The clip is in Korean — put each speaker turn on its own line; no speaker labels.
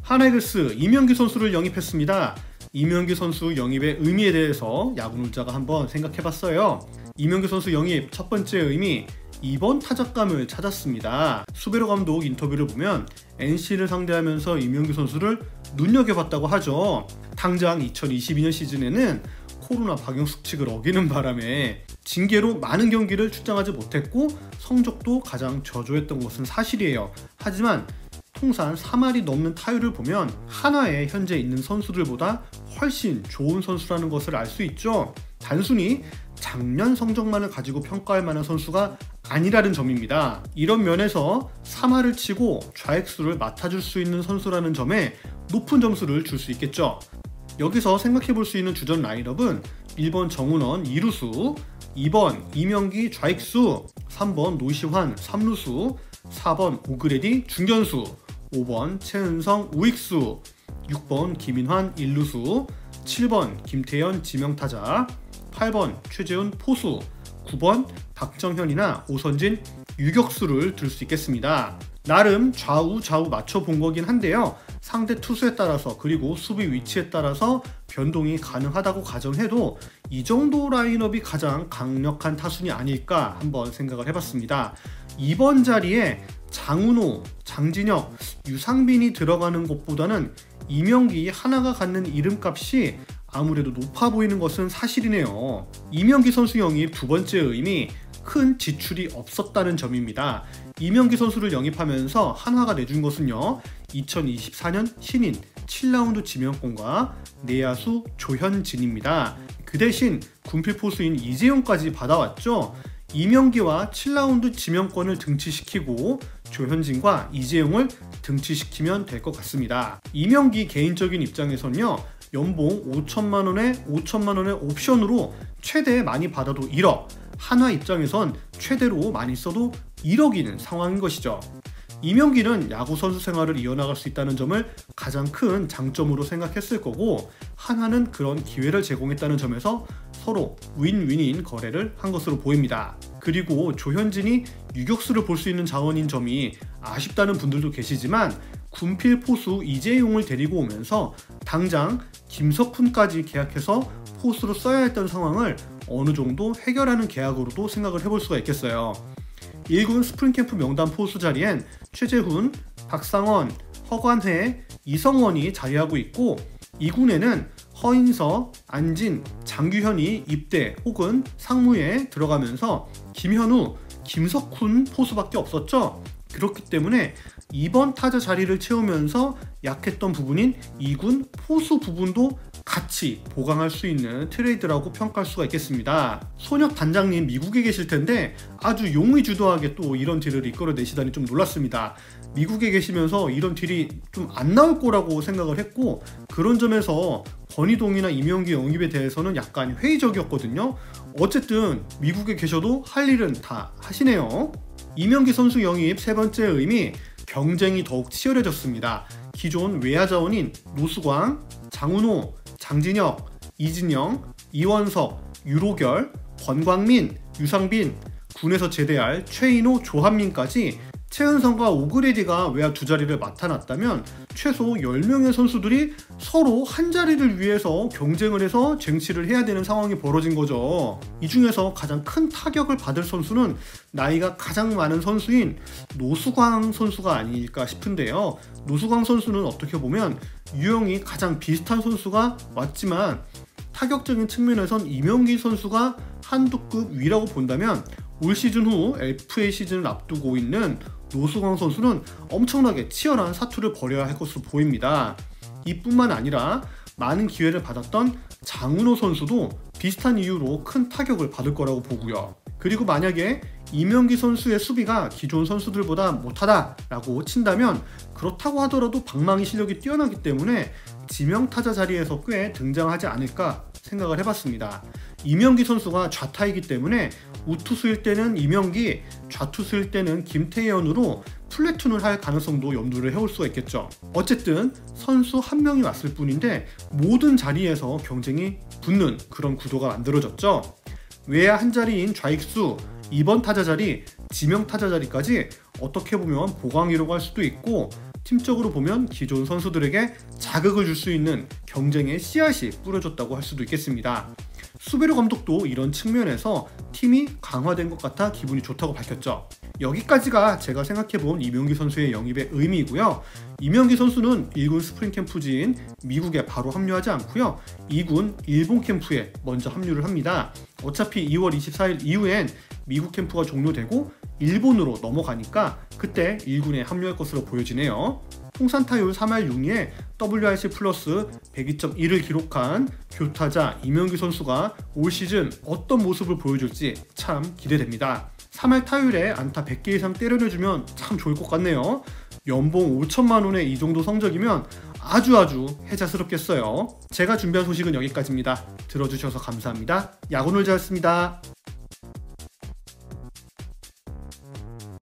하나이글스 이명기 선수를 영입했습니다. 이명기 선수 영입의 의미에 대해서 야구놀자가 한번 생각해봤어요. 이명기 선수 영입 첫 번째 의미, 2번 타작감을 찾았습니다. 수베로 감독 인터뷰를 보면 NC를 상대하면서 이명기 선수를 눈여겨봤다고 하죠. 당장 2022년 시즌에는 코로나 방역 수칙을 어기는 바람에 징계로 많은 경기를 출장하지 못했고 성적도 가장 저조했던 것은 사실이에요. 하지만 통산 3할이 넘는 타율을 보면 한화에 현재 있는 선수들보다 훨씬 좋은 선수라는 것을 알 수 있죠. 단순히 작년 성적만을 가지고 평가할 만한 선수가 아니라는 점입니다. 이런 면에서 3할을 치고 좌익수를 맡아줄 수 있는 선수라는 점에 높은 점수를 줄 수 있겠죠. 여기서 생각해 볼 수 있는 주전 라인업은 1번 정은원 2루수, 2번 이명기 좌익수, 3번 노시환 3루수, 4번 오그레디 중견수, 5번 최은성 우익수, 6번 김인환 1루수, 7번 김태현 지명타자, 8번 최재훈 포수, 9번 박정현이나 오선진 유격수를 들 수 있겠습니다. 나름 좌우 맞춰본 거긴 한데요. 상대 투수에 따라서 그리고 수비 위치에 따라서 변동이 가능하다고 가정해도 이 정도 라인업이 가장 강력한 타순이 아닐까 한번 생각을 해봤습니다. 2번 자리에 장은호, 장진혁, 유상빈이 들어가는 것보다는 이명기 하나가 갖는 이름값이 아무래도 높아 보이는 것은 사실이네요. 이명기 선수 영입 두 번째 의미, 큰 지출이 없었다는 점입니다. 이명기 선수를 영입하면서 한화가 내준 것은요, 2024년 신인 7라운드 지명권과 내야수 조현진입니다. 그 대신 군필 포수인 이재용까지 받아왔죠. 이명기와 7라운드 지명권을 등치시키고 조현진과 이재용을 등치시키면 될 것 같습니다. 이명기 개인적인 입장에서는요, 연봉 5천만원의 옵션으로 최대 많이 받아도 1억, 한화 입장에선 최대로 많이 써도 1억이는 상황인 것이죠. 이명기는 야구 선수 생활을 이어나갈 수 있다는 점을 가장 큰 장점으로 생각했을 거고, 한화는 그런 기회를 제공했다는 점에서 서로 윈윈인 거래를 한 것으로 보입니다. 그리고 조현진이 유격수를 볼 수 있는 자원인 점이 아쉽다는 분들도 계시지만, 군필 포수 이재용을 데리고 오면서 당장 김석훈까지 계약해서 포수로 써야 했던 상황을 어느 정도 해결하는 계약으로도 생각을 해볼 수가 있겠어요. 1군 스프링캠프 명단 포수 자리엔 최재훈, 박상원, 허관회, 이성원이 자리하고 있고, 2군에는 허인서, 안진, 장규현이 입대 혹은 상무에 들어가면서 김현우, 김석훈 포수밖에 없었죠. 그렇기 때문에 2번 타자 자리를 채우면서 약했던 부분인 2군 포수 부분도 같이 보강할 수 있는 트레이드라고 평가할 수가 있겠습니다. 손혁 단장님 미국에 계실 텐데 아주 용의주도하게 또 이런 딜을 이끌어내시다니 좀 놀랐습니다. 미국에 계시면서 이런 딜이 좀 안 나올 거라고 생각을 했고, 그런 점에서 권희동이나 이명기 영입에 대해서는 약간 회의적이었거든요. 어쨌든 미국에 계셔도 할 일은 다 하시네요. 이명기 선수 영입 세 번째 의미, 경쟁이 더욱 치열해졌습니다. 기존 외야 자원인 노수광, 장은호, 장진혁, 이진영, 이원석, 유로결, 권광민, 유상빈, 군에서 제대할 최인호, 조한민까지 최은성과 오그레디가 외야 두 자리를 맡아놨다면 최소 10명의 선수들이 서로 한 자리를 위해서 경쟁을 해서 쟁취를 해야 되는 상황이 벌어진 거죠. 이 중에서 가장 큰 타격을 받을 선수는 나이가 가장 많은 선수인 노수광 선수가 아닐까 싶은데요. 노수광 선수는 어떻게 보면 유형이 가장 비슷한 선수가 맞지만 타격적인 측면에선 이명기 선수가 한두 급 위라고 본다면 올 시즌 후 FA 시즌을 앞두고 있는 노수광 선수는 엄청나게 치열한 사투를 벌여야 할 것으로 보입니다. 이뿐만 아니라 많은 기회를 받았던 장은호 선수도 비슷한 이유로 큰 타격을 받을 거라고 보고요. 그리고 만약에 이명기 선수의 수비가 기존 선수들보다 못하다라고 친다면, 그렇다고 하더라도 방망이 실력이 뛰어나기 때문에 지명타자 자리에서 꽤 등장하지 않을까 생각을 해봤습니다. 이명기 선수가 좌타이기 때문에 우투수일 때는 이명기, 좌투수일 때는 김태현으로 플래툰을 할 가능성도 염두를 해볼 수가 있겠죠. 어쨌든 선수 한 명이 왔을 뿐인데 모든 자리에서 경쟁이 붙는 그런 구도가 만들어졌죠. 외야 한 자리인 좌익수, 2번 타자 자리, 지명 타자 자리까지 어떻게 보면 보강이라고 할 수도 있고, 팀적으로 보면 기존 선수들에게 자극을 줄 수 있는 경쟁의 씨앗이 뿌려졌다고 할 수도 있겠습니다. 수베르 감독도 이런 측면에서 팀이 강화된 것 같아 기분이 좋다고 밝혔죠. 여기까지가 제가 생각해본 이명규 선수의 영입의 의미이고요. 이명규 선수는 1군 스프링 캠프지인 미국에 바로 합류하지 않고요. 2군 일본 캠프에 먼저 합류를 합니다. 어차피 2월 24일 이후엔 미국 캠프가 종료되고 일본으로 넘어가니까 그때 1군에 합류할 것으로 보여지네요. 통산 타율 3할 6리에 WRC 플러스 102.1을 기록한 교타자 이명규 선수가 올 시즌 어떤 모습을 보여줄지 참 기대됩니다. 3할 타율에 안타 100개 이상 때려내주면 참 좋을 것 같네요. 연봉 5천만 원의 이 정도 성적이면 아주 혜자스럽겠어요. 제가 준비한 소식은 여기까지입니다. 들어주셔서 감사합니다. 야구놀자였습니다.